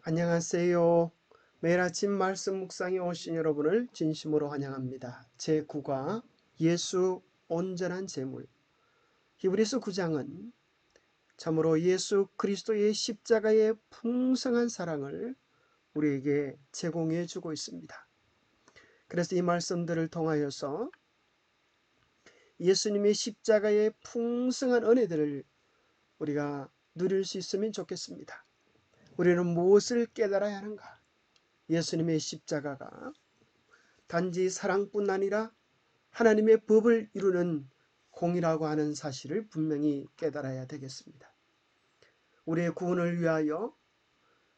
안녕하세요. 매일 아침 말씀 묵상에 오신 여러분을 진심으로 환영합니다. 제9과 예수 온전한 제물. 히브리서 9장은 참으로 예수 그리스도의 십자가의 풍성한 사랑을 우리에게 제공해 주고 있습니다. 그래서 이 말씀들을 통하여서 예수님의 십자가의 풍성한 은혜들을 우리가 누릴 수 있으면 좋겠습니다. 우리는 무엇을 깨달아야 하는가? 예수님의 십자가가 단지 사랑뿐 아니라 하나님의 법을 이루는 공이라고 하는 사실을 분명히 깨달아야 되겠습니다. 우리의 구원을 위하여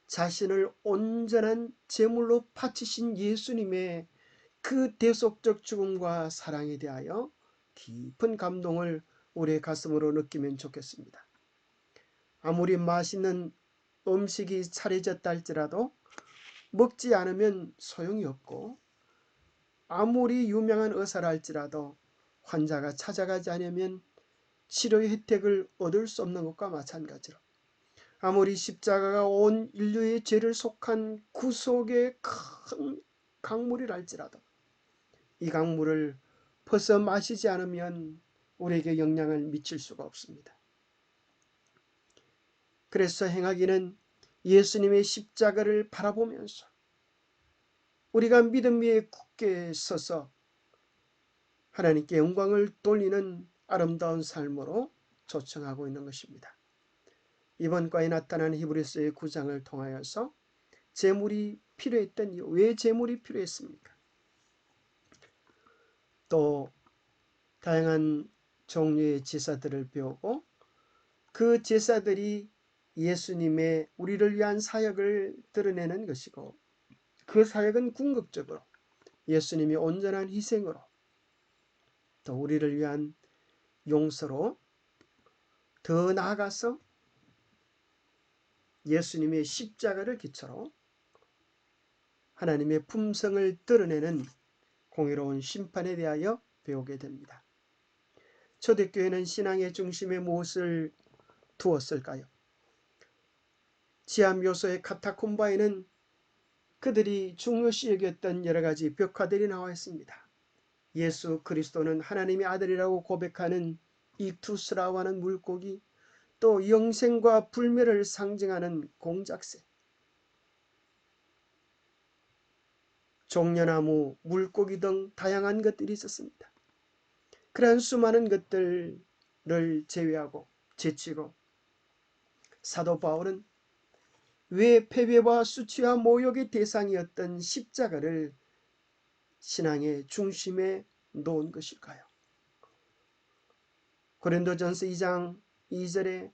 자신을 온전한 제물로 바치신 예수님의 그 대속적 죽음과 사랑에 대하여 깊은 감동을 우리의 가슴으로 느끼면 좋겠습니다. 아무리 맛있는 음식이 차려졌다 할지라도 먹지 않으면 소용이 없고, 아무리 유명한 의사라 할지라도 환자가 찾아가지 않으면 치료의 혜택을 얻을 수 없는 것과 마찬가지로, 아무리 십자가가 온 인류의 죄를 속한 구속의 큰 강물이라 할지라도 이 강물을 퍼서 마시지 않으면 우리에게 영향을 미칠 수가 없습니다. 그래서 행하기는 예수님의 십자가를 바라보면서 우리가 믿음 위에 굳게 서서 하나님께 영광을 돌리는 아름다운 삶으로 초청하고 있는 것입니다. 이번 과에 나타난 히브리서의 9장을 통하여서 제물이 필요했던 이유, 왜 제물이 필요했습니까? 또 다양한 종류의 제사들을 배우고 그 제사들이 예수님의 우리를 위한 사역을 드러내는 것이고, 그 사역은 궁극적으로 예수님이 온전한 희생으로 또 우리를 위한 용서로, 더 나아가서 예수님의 십자가를 기초로 하나님의 품성을 드러내는 공의로운 심판에 대하여 배우게 됩니다. 초대교회는 신앙의 중심에 무엇을 두었을까요? 지하 묘소의 카타콤바에는 그들이 중요시 여겼던 여러 가지 벽화들이 나와 있습니다. 예수 그리스도는 하나님의 아들이라고 고백하는 이투스라고 하는 물고기, 또 영생과 불멸을 상징하는 공작새, 종려나무, 물고기 등 다양한 것들이 있었습니다. 그러한 수많은 것들을 제외하고 제치고 사도 바울은 왜 패배와 수치와 모욕의 대상이었던 십자가를 신앙의 중심에 놓은 것일까요? 고린도전서 2장 2절에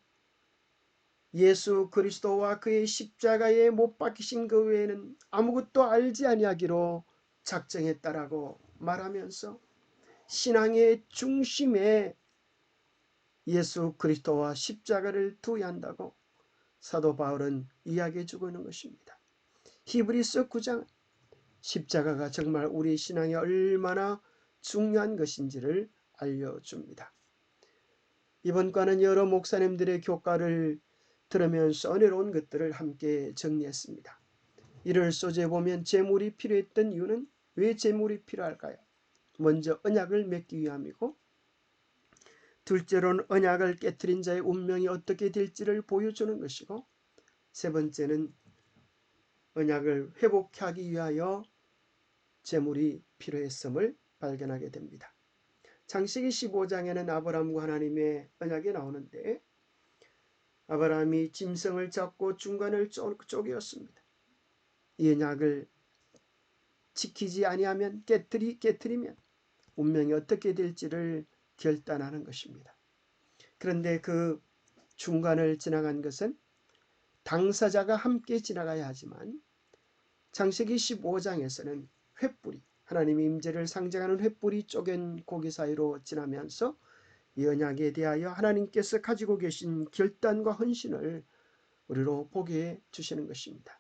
예수 그리스도와 그의 십자가에 못 박히신 그 외에는 아무것도 알지 아니하기로 작정했다라고 말하면서 신앙의 중심에 예수 그리스도와 십자가를 두어야 한다고 사도 바울은 이야기해 주고 있는 것입니다. 히브리서 9장 십자가가 정말 우리 신앙에 얼마나 중요한 것인지를 알려줍니다. 이번 과는 여러 목사님들의 교과를 들으면서 은혜로운 것들을 함께 정리했습니다. 이를 소재에 보면 제물이 필요했던 이유는 왜 제물이 필요할까요? 먼저 언약을 맺기 위함이고, 둘째로는 언약을 깨트린 자의 운명이 어떻게 될지를 보여주는 것이고, 세 번째는 언약을 회복하기 위하여 제물이 필요했음을 발견하게 됩니다. 창세기 15장에는 아브라함과 하나님의 언약이 나오는데, 아브라함이 짐승을 잡고 중간을 쪼개었습니다. 이 언약을 지키지 아니하면 깨트리면 운명이 어떻게 될지를 결단하는 것입니다. 그런데 그 중간을 지나간 것은 당사자가 함께 지나가야 하지만, 창세기 15장에서는 횃불이, 하나님의 임재를 상징하는 횃불이 쪼갠 고기 사이로 지나면서 이 언약에 대하여 하나님께서 가지고 계신 결단과 헌신을 우리로 보게 해 주시는 것입니다.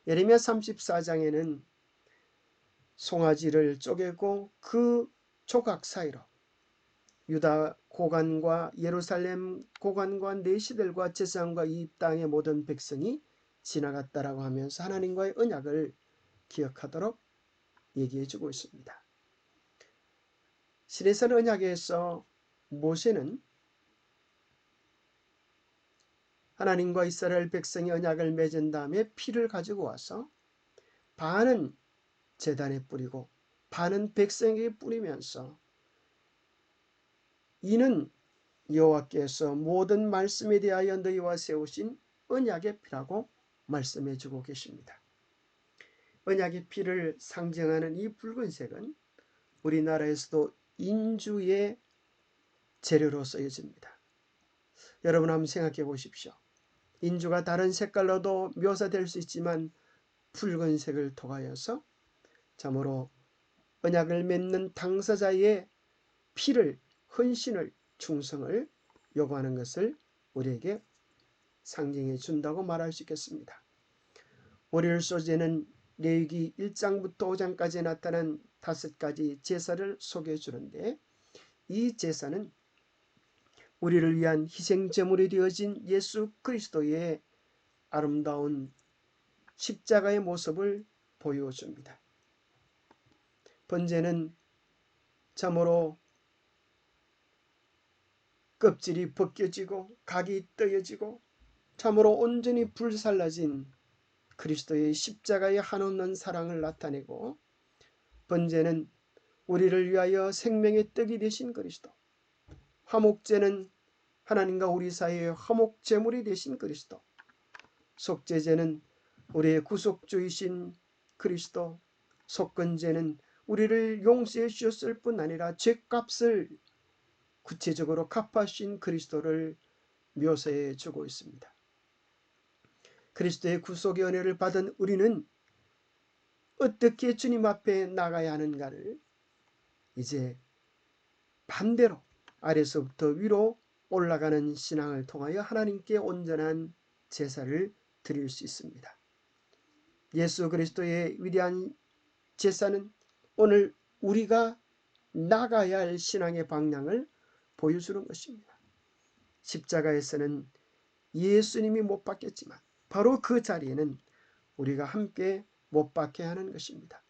예레미야 34장에는 송아지를 쪼개고 그 조각 사이로 유다 고관과 예루살렘 고관과 내시들과 제사장과 이 땅의 모든 백성이 지나갔다라고 하면서 하나님과의 언약을 기억하도록 얘기해 주고 있습니다. 시내산 언약에서 모세는 하나님과 이스라엘 백성이 언약을 맺은 다음에 피를 가지고 와서 반은 제단에 뿌리고 반은 백성에게 뿌리면서 이는 여호와께서 모든 말씀에 대하여 너희와 세우신 언약의 피라고 말씀해 주고 계십니다. 언약의 피를 상징하는 이 붉은색은 우리나라에서도 인주의 재료로 쓰여집니다. 여러분 한번 생각해 보십시오. 인주가 다른 색깔로도 묘사될 수 있지만 붉은색을 통하여서 참으로 언약을 맺는 당사자의 피를, 헌신을, 충성을 요구하는 것을 우리에게 상징해 준다고 말할 수 있겠습니다. 월요일 소재는 레위기 1장부터 5장까지 나타난 5가지 제사를 소개해 주는데 이 제사는 우리를 위한 희생제물이 되어진 예수 그리스도의 아름다운 십자가의 모습을 보여줍니다. 번제는 참으로 껍질이 벗겨지고 각이 떨어지고 참으로 온전히 불살라진 그리스도의 십자가의 한없는 사랑을 나타내고, 번제는 우리를 위하여 생명의 떡이 되신 그리스도, 화목제는 하나님과 우리 사이의 화목제물이 되신 그리스도, 속죄제는 우리의 구속주이신 그리스도, 속건제는 우리를 용서해 주셨을 뿐 아니라 죄값을 구체적으로 갚아주신 그리스도를 묘사해 주고 있습니다. 그리스도의 구속의 은혜를 받은 우리는 어떻게 주님 앞에 나가야 하는가를 이제 반대로 아래서부터 위로 올라가는 신앙을 통하여 하나님께 온전한 제사를 드릴 수 있습니다. 예수 그리스도의 위대한 제사는 오늘 우리가 나가야 할 신앙의 방향을 보여주는 것입니다. 십자가에서는 예수님이 못 박혔지만 바로 그 자리에는 우리가 함께 못 박혀야 하는 것입니다.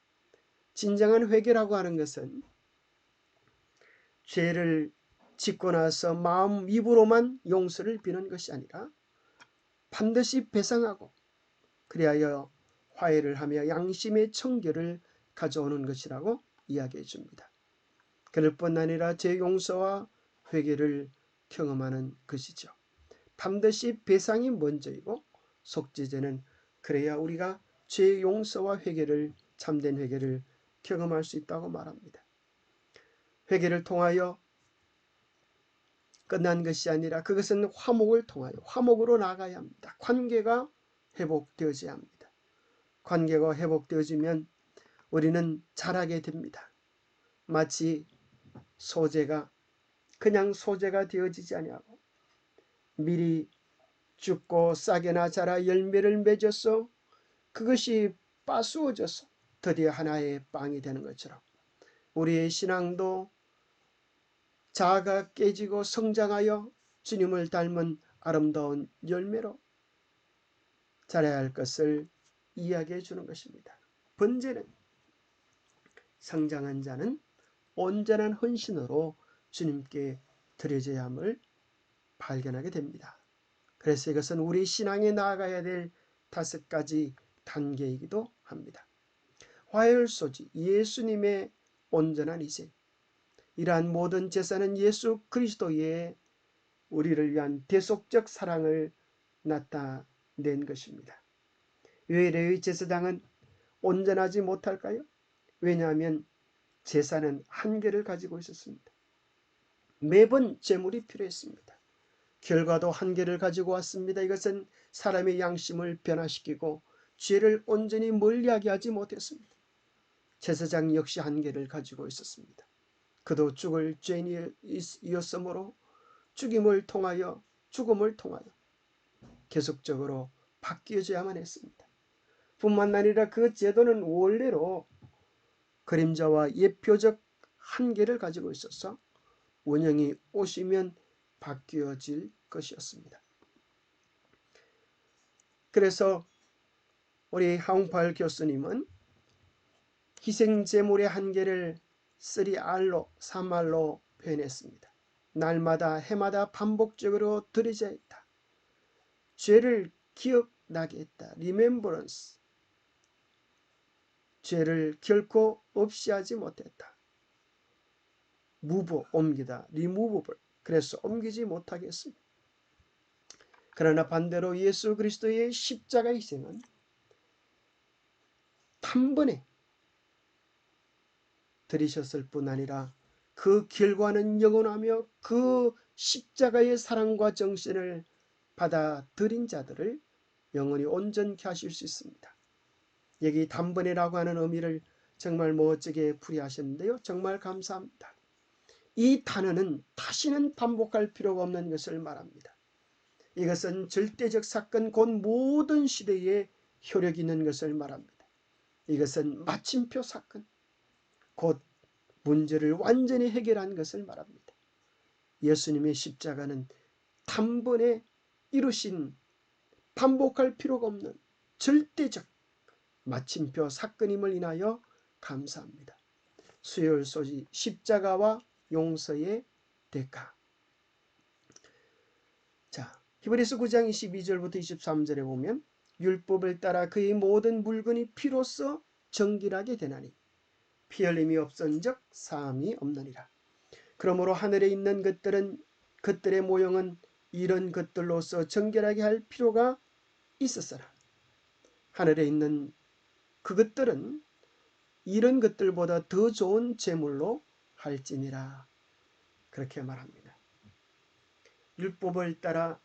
진정한 회개라고 하는 것은 죄를 짓고 나서 마음 입으로만 용서를 비는 것이 아니라 반드시 배상하고 그리하여 화해를 하며 양심의 청결을 가져오는 것이라고 이야기해 줍니다. 그럴 뿐 아니라 죄 용서와 회개를 경험하는 것이죠. 반드시 배상이 먼저이고 속죄제는 그래야 우리가 죄 용서와 회개를, 참된 회개를 경험할 수 있다고 말합니다. 회개를 통하여 끝난 것이 아니라 그것은 화목을 통하여 화목으로 나가야 합니다. 관계가 회복되어져야 합니다. 관계가 회복되어지면 우리는 자라게 됩니다. 마치 소재가 그냥 소재가 되어지지 아니하고 미리 죽고 싹에나 자라 열매를 맺어서 그것이 빠수어져서 드디어 하나의 빵이 되는 것처럼 우리의 신앙도 자아가 깨지고 성장하여 주님을 닮은 아름다운 열매로 자라야 할 것을 이야기해 주는 것입니다. 번제는 성장한 자는 온전한 헌신으로 주님께 드려져야 함을 발견하게 됩니다. 그래서 이것은 우리 신앙에 나아가야 될 5가지 단계이기도 합니다. 화요일소지, 예수님의 온전한 희생. 이러한 모든 제사는 예수 그리스도의 우리를 위한 대속적 사랑을 나타낸 것입니다. 왜 레위 제사장은 온전하지 못할까요? 왜냐하면 제사는 한계를 가지고 있었습니다. 매번 제물이 필요했습니다. 결과도 한계를 가지고 왔습니다. 이것은 사람의 양심을 변화시키고 죄를 온전히 멀리하게 하지 못했습니다. 제사장 역시 한계를 가지고 있었습니다. 그도 죽을 죄인이었으므로 죽음을 통하여 계속적으로 바뀌어져야만 했습니다. 뿐만 아니라 그 제도는 원래로 그림자와 예표적 한계를 가지고 있어서 원형이 오시면 바뀌어질 것이었습니다. 그래서 우리 하웅팔 교수님은 희생제물의 한계를 3R로 3R로 표현했습니다. 날마다 해마다 반복적으로 드려져야 했다. 죄를 기억나게 했다. Remembrance. 죄를 결코 없이 하지 못했다. move, 옮기다. removable. 그래서 옮기지 못하게 했습니다. 그러나 반대로 예수 그리스도의 십자가 희생은 단번에 들이셨을 뿐 아니라 그 결과는 영원하며 그 십자가의 사랑과 정신을 받아들인 자들을 영원히 온전케 하실 수 있습니다. 여기 단번에라고 하는 의미를 정말 멋지게 풀이하셨는데요. 정말 감사합니다. 이 단어는 다시는 반복할 필요가 없는 것을 말합니다. 이것은 절대적 사건 곧 모든 시대에 효력이 있는 것을 말합니다. 이것은 마침표 사건 곧 문제를 완전히 해결한 것을 말합니다. 예수님의 십자가는 단번에 이루신 반복할 필요가 없는 절대적 마침표 사건임을 인하여 감사합니다. 수요일 소식 십자가와 용서의 대가. 자, 히브리서 9장 22절부터 23절에 보면 율법을 따라 그의 모든 물건이 피로써 정결하게 되나니 피 흘림이 없은즉 사함이 없느니라. 그러므로 하늘에 있는 것들은 것들의 모형은 이런 것들로서 정결하게 할 필요가 있었으나 하늘에 있는 그것들은 이런 것들보다 더 좋은 제물로 할지니라. 그렇게 말합니다. 율법을 따라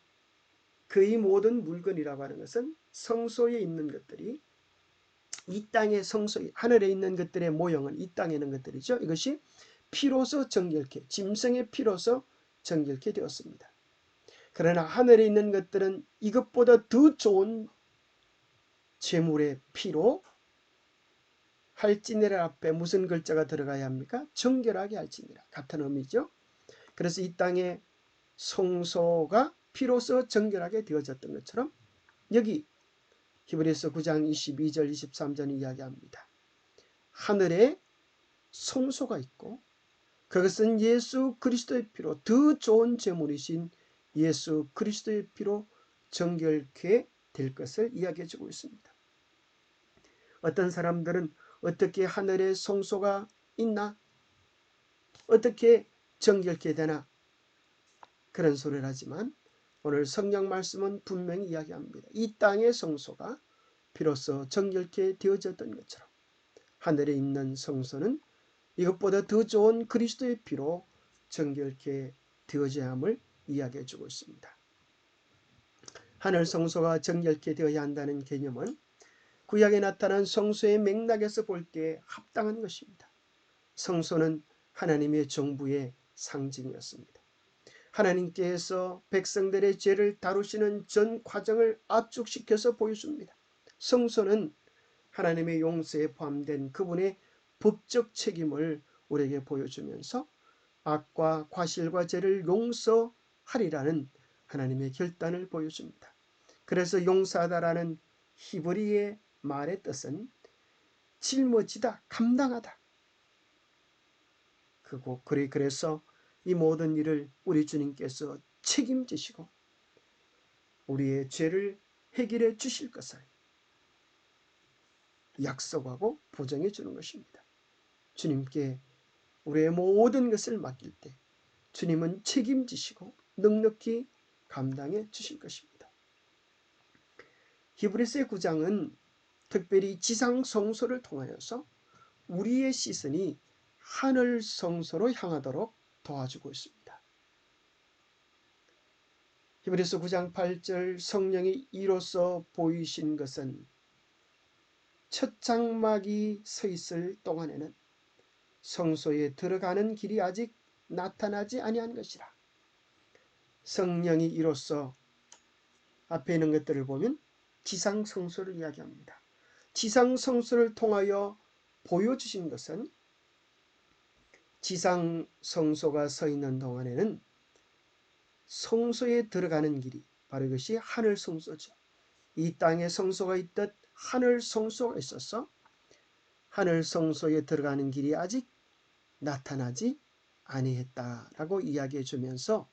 그의 모든 물건이라고 하는 것은 성소에 있는 것들이 이 땅의 성소, 하늘에 있는 것들의 모형은 이 땅에 있는 것들이죠. 이것이 피로서 정결케, 짐승의 피로서 정결케 되었습니다. 그러나 하늘에 있는 것들은 이것보다 더 좋은 제물의 피로 할지니라 앞에 무슨 글자가 들어가야 합니까? 정결하게 할지니라. 같은 의미죠. 그래서 이 땅의 성소가 피로서 정결하게 되어졌던 것처럼 여기 히브리서 9장 22절 23절이 이야기합니다. 하늘에 성소가 있고 그것은 예수 그리스도의 피로 더 좋은 제물이신 예수 그리스도의 피로 정결케 될 것을 이야기해 주고 있습니다. 어떤 사람들은 어떻게 하늘에 성소가 있나? 어떻게 정결케 되나? 그런 소리를 하지만 오늘 성경 말씀은 분명히 이야기합니다. 이 땅의 성소가 비로소 정결케 되어졌던 것처럼 하늘에 있는 성소는 이것보다 더 좋은 그리스도의 피로 정결케 되어져야 함을 이야기해 주고 있습니다. 하늘 성소가 정결케 되어야 한다는 개념은 구약에 나타난 성소의 맥락에서 볼 때 합당한 것입니다. 성소는 하나님의 정부의 상징이었습니다. 하나님께서 백성들의 죄를 다루시는 전 과정을 압축시켜서 보여줍니다. 성소는 하나님의 용서에 포함된 그분의 법적 책임을 우리에게 보여주면서 악과 과실과 죄를 용서하리라는 하나님의 결단을 보여줍니다. 그래서 용서하다라는 히브리의 말의 뜻은 짊어지다, 감당하다. 그래서 이 모든 일을 우리 주님께서 책임지시고 우리의 죄를 해결해 주실 것을 약속하고 보장해 주는 것입니다. 주님께 우리의 모든 것을 맡길 때 주님은 책임지시고 넉넉히 감당해 주실 것입니다. 히브리서의 9장은 특별히 지상 성소를 통하여서 우리의 시선이 하늘 성소로 향하도록 도와주고 있습니다. 히브리서 9장 8절 성령이 이로써 보이신 것은 첫 장막이 서 있을 동안에는 성소에 들어가는 길이 아직 나타나지 아니한 것이라. 성령이 이로써 앞에 있는 것들을 보면 지상 성소를 이야기합니다. 지상 성소를 통하여 보여주신 것은 지상 성소가 서 있는 동안에는 성소에 들어가는 길이 바로 이것이 하늘 성소죠. 이 땅에 성소가 있듯 하늘 성소가 있어서 하늘 성소에 들어가는 길이 아직 나타나지 아니했다라고 이야기해 주면서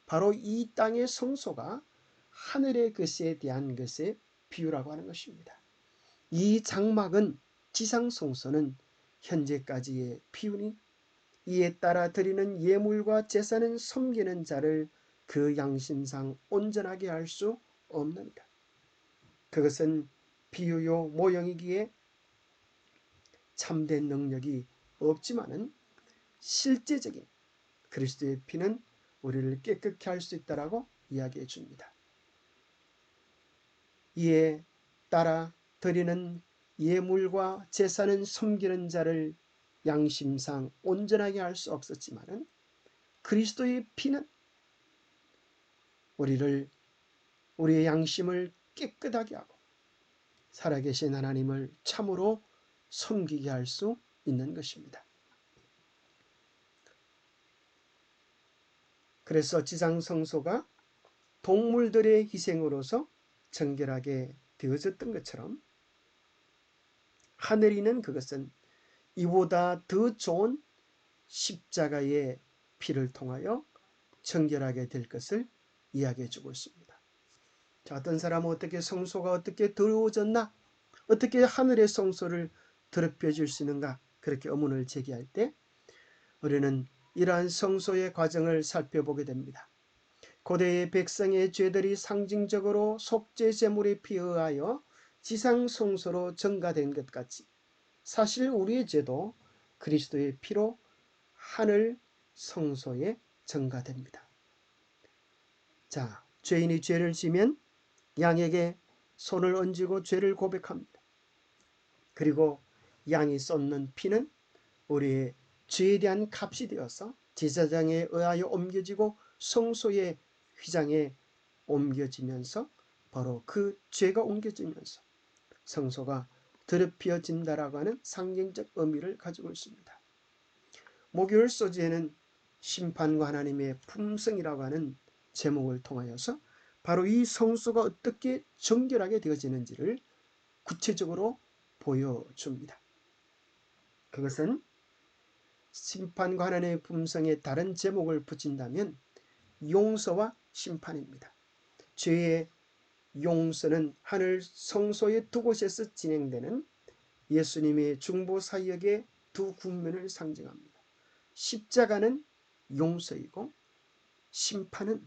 바로 이 땅의 성소가 하늘의 것에 대한 것의 비유라고 하는 것입니다. 이 장막은 지상 성소는 현재까지의 비유니 이에 따라 드리는 예물과 제사는 섬기는 자를 그 양심상 온전하게 할 수 없느니라. 그것은 비유요 모형이기에 참된 능력이 없지만은 실제적인 그리스도의 피는 우리를 깨끗게 할 수 있다라고 이야기해 줍니다. 이에 따라 드리는 예물과 제사는 섬기는 자를 양심상 온전하게 할 수 없었지만은 그리스도의 피는 우리의 양심을 깨끗하게 하고 살아계신 하나님을 참으로 섬기게 할 수 있는 것입니다. 그래서 지상 성소가 동물들의 희생으로서 정결하게 되어졌던 것처럼 하늘에 있는 그것은 이보다 더 좋은 십자가의 피를 통하여 정결하게 될 것을 이야기해 주고 있습니다. 자, 어떤 사람은 어떻게 성소가 어떻게 더러워졌나? 어떻게 하늘의 성소를 더럽혀 줄 수 있는가? 그렇게 의문을 제기할 때 우리는 이러한 성소의 과정을 살펴보게 됩니다. 고대의 백성의 죄들이 상징적으로 속죄 제물에 의하여 지상 성소로 전가된 것 같이 사실 우리의 죄도 그리스도의 피로 하늘 성소에 전가됩니다. 자, 죄인이 죄를 지면 양에게 손을 얹고 죄를 고백합니다. 그리고 양이 쏟는 피는 우리의 죄에 대한 값이 되어서 제사장에 의하여 옮겨지고 성소의 휘장에 옮겨지면서 바로 그 죄가 옮겨지면서 성소가 더럽혀진다라고 하는 상징적 의미를 가지고 있습니다. 목요일 소재에는 심판과 하나님의 품성이라고 하는 제목을 통하여서 바로 이 성소가 어떻게 정결하게 되어지는지를 구체적으로 보여줍니다. 그것은 심판과 하나님의 품성에 다른 제목을 붙인다면 용서와 심판입니다. 죄의 용서는 하늘 성소의 두 곳에서 진행되는 예수님의 중보 사역의 두 국면을 상징합니다. 십자가는 용서이고 심판은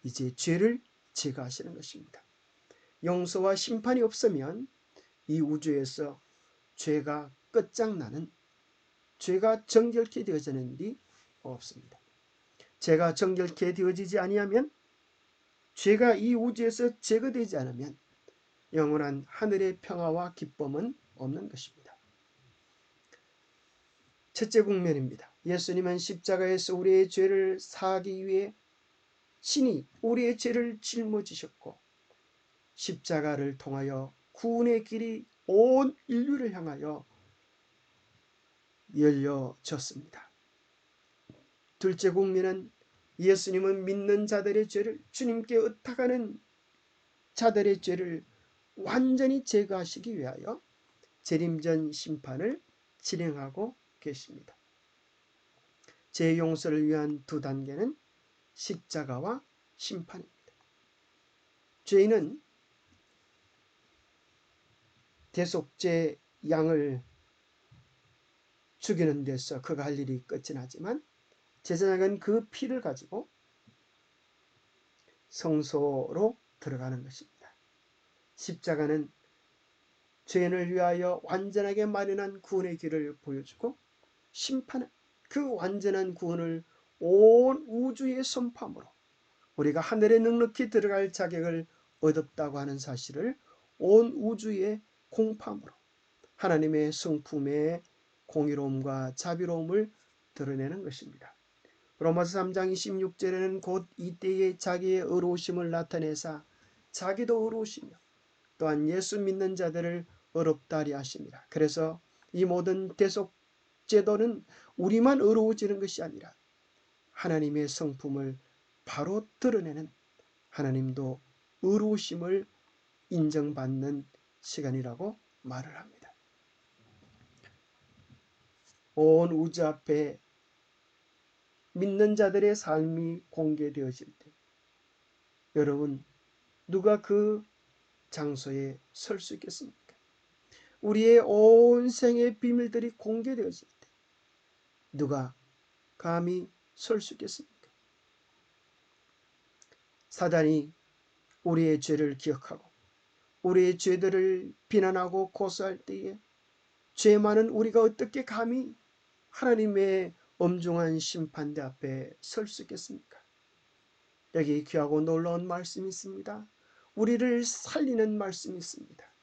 이제 죄를 제거하시는 것입니다. 용서와 심판이 없으면 이 우주에서 죄가 끝장나는 죄가 정결케 되어지는 일이 없습니다. 죄가 정결케 되어지지 아니하면 죄가 이 우주에서 제거되지 않으면 영원한 하늘의 평화와 기쁨은 없는 것입니다. 첫째 국면입니다. 예수님은 십자가에서 우리의 죄를 사하기 위해 친히 우리의 죄를 짊어지셨고 십자가를 통하여 구원의 길이 온 인류를 향하여 열려졌습니다. 둘째 국면은 예수님은 믿는 자들의 죄를 주님께 의탁하는 자들의 죄를 완전히 제거하시기 위하여 재림전 심판을 진행하고 계십니다. 죄 용서를 위한 두 단계는 십자가와 심판입니다. 죄인은 대속죄 양을 죽이는 데서 그가 할 일이 끝이 나지만 제사장은 그 피를 가지고 성소로 들어가는 것입니다. 십자가는 죄인을 위하여 완전하게 마련한 구원의 길을 보여주고 심판은 그 완전한 구원을 온 우주에 선포함으로 우리가 하늘에 넉넉히 들어갈 자격을 얻었다고 하는 사실을 온 우주에 공포함으로 하나님의 성품의 공의로움과 자비로움을 드러내는 것입니다. 로마서 3장 26절에는 곧 이때에 자기의 의로우심을 나타내사 자기도 의로우시며 또한 예수 믿는 자들을 의롭다 하리 하십니다. 그래서 이 모든 대속 제도는 우리만 의로워지는 것이 아니라 하나님의 성품을 바로 드러내는 하나님도 의로우심을 인정받는 시간이라고 말을 합니다. 온 우주 앞에 믿는 자들의 삶이 공개되어질 때 여러분 누가 그 장소에 설 수 있겠습니까? 우리의 온 생의 비밀들이 공개되어질 때 누가 감히 설 수 있겠습니까? 사단이 우리의 죄를 기억하고 우리의 죄들을 비난하고 고소할 때에 죄 많은 우리가 어떻게 감히 하나님의 엄중한 심판대 앞에 설 수 있겠습니까? 여기 귀하고 놀라운 말씀이 있습니다. 우리를 살리는 말씀이 있습니다.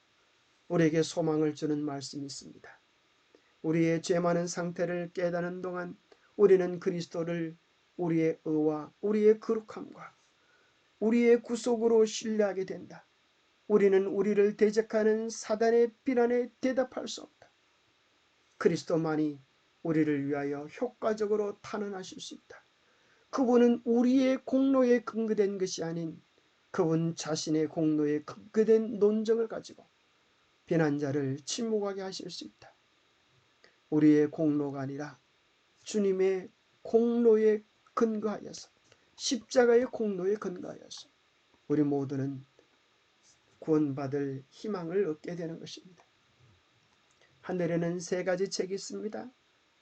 우리에게 소망을 주는 말씀이 있습니다. 우리의 죄 많은 상태를 깨닫는 동안 우리는 그리스도를 우리의 의와 우리의 거룩함과 우리의 구속으로 신뢰하게 된다. 우리는 우리를 대적하는 사단의 비난에 대답할 수 없다. 그리스도만이 우리를 위하여 효과적으로 탄원하실 수 있다. 그분은 우리의 공로에 근거된 것이 아닌 그분 자신의 공로에 근거된 논정을 가지고 비난자를 침묵하게 하실 수 있다. 우리의 공로가 아니라 주님의 공로에 근거하여서 십자가의 공로에 근거하여서 우리 모두는 구원받을 희망을 얻게 되는 것입니다. 하늘에는 세 가지 책이 있습니다.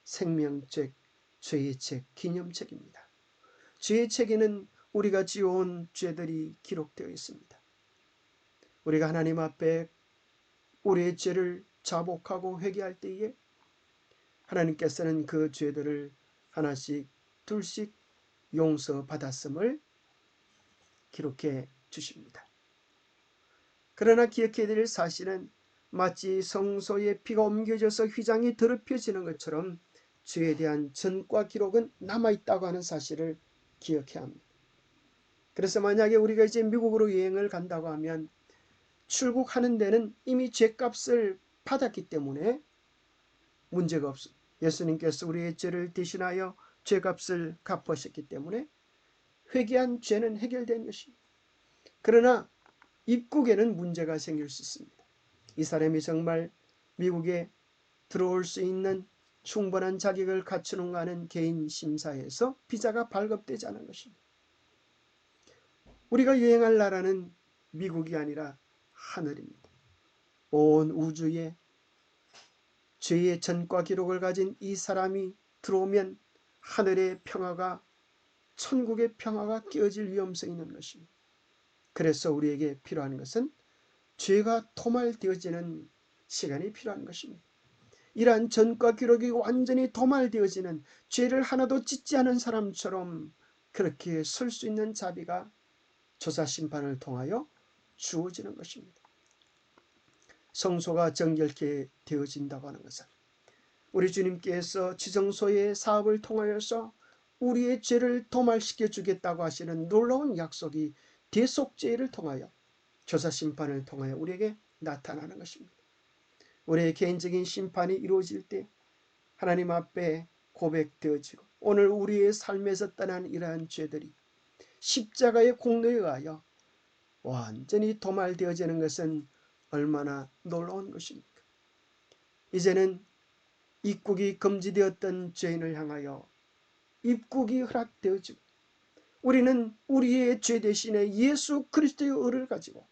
생명책, 죄의 책, 기념책입니다. 죄의 책에는 우리가 지어온 죄들이 기록되어 있습니다. 우리가 하나님 앞에 우리의 죄를 자복하고 회개할 때에 하나님께서는 그 죄들을 하나씩 둘씩 용서받았음을 기록해 주십니다. 그러나 기억해야 될 사실은 마치 성소에 피가 옮겨져서 휘장이 더럽혀지는 것처럼 죄에 대한 전과 기록은 남아있다고 하는 사실을 기억해야 합니다. 그래서 만약에 우리가 이제 미국으로 여행을 간다고 하면 출국하는 데는 이미 죄값을 받았기 때문에 문제가 없습니다. 예수님께서 우리의 죄를 대신하여 죄값을 갚으셨기 때문에 회개한 죄는 해결된 것입니다. 그러나 입국에는 문제가 생길 수 있습니다. 이 사람이 정말 미국에 들어올 수 있는 충분한 자격을 갖추는가 하는 개인 심사에서 비자가 발급되지 않은 것입니다. 우리가 여행할 나라는 미국이 아니라 하늘입니다. 온 우주에 죄의 전과 기록을 가진 이 사람이 들어오면 하늘의 평화가 천국의 평화가 깨어질 위험성이 있는 것입니다. 그래서 우리에게 필요한 것은 죄가 도말되어지는 시간이 필요한 것입니다. 이러한 전과 기록이 완전히 도말되어지는 죄를 하나도 짓지 않은 사람처럼 그렇게 설 수 있는 자비가 조사 심판을 통하여 주어지는 것입니다. 성소가 정결케 되어진다고 하는 것은 우리 주님께서 지성소의 사업을 통하여서 우리의 죄를 도말시켜 주겠다고 하시는 놀라운 약속이 대속죄를 통하여 조사 심판을 통하여 우리에게 나타나는 것입니다. 우리의 개인적인 심판이 이루어질 때 하나님 앞에 고백되어지고 오늘 우리의 삶에서 떠난 이러한 죄들이 십자가의 공로에 의하여 완전히 도말되어지는 것은 얼마나 놀라운 것입니까? 이제는 입국이 금지되었던 죄인을 향하여 입국이 허락되어지고 우리는 우리의 죄 대신에 예수 그리스도의 의를 가지고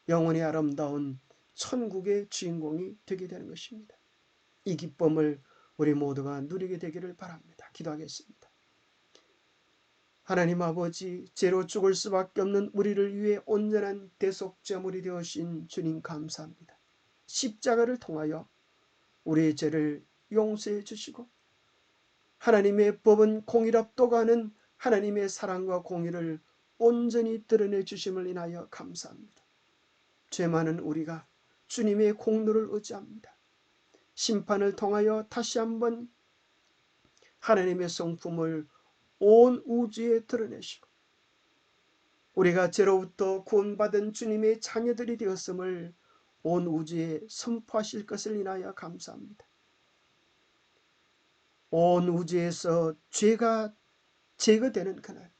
영원히 아름다운 천국의 주인공이 되게 되는 것입니다. 이 기쁨을 우리 모두가 누리게 되기를 바랍니다. 기도하겠습니다. 하나님 아버지, 죄로 죽을 수밖에 없는 우리를 위해 온전한 대속제물이 되어신 주님 감사합니다. 십자가를 통하여 우리의 죄를 용서해 주시고 하나님의 법은 공의롭도가 하는 하나님의 사랑과 공의를 온전히 드러내 주심을 인하여 감사합니다. 죄 많은 우리가 주님의 공로를 의지합니다. 심판을 통하여 다시 한번 하나님의 성품을 온 우주에 드러내시고 우리가 죄로부터 구원받은 주님의 자녀들이 되었음을 온 우주에 선포하실 것을 인하여 감사합니다. 온 우주에서 죄가 제거되는 그날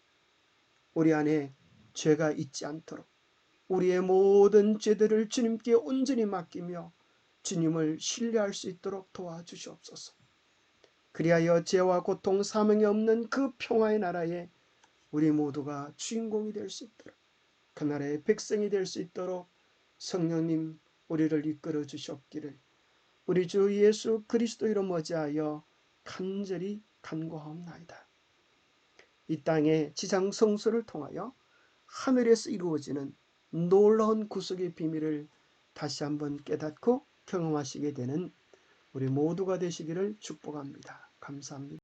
우리 안에 죄가 있지 않도록 우리의 모든 죄들을 주님께 온전히 맡기며 주님을 신뢰할 수 있도록 도와주시옵소서. 그리하여 죄와 고통, 사망이 없는 그 평화의 나라에 우리 모두가 주인공이 될 수 있도록, 그 나라의 백성이 될 수 있도록 성령님 우리를 이끌어 주시옵기를 우리 주 예수 그리스도 이름 어지하여 간절히 간구하옵나이다. 이 땅의 지상 성소를 통하여 하늘에서 이루어지는 놀라운 구속의 비밀을 다시 한번 깨닫고 경험하시게 되는 우리 모두가 되시기를 축복합니다. 감사합니다.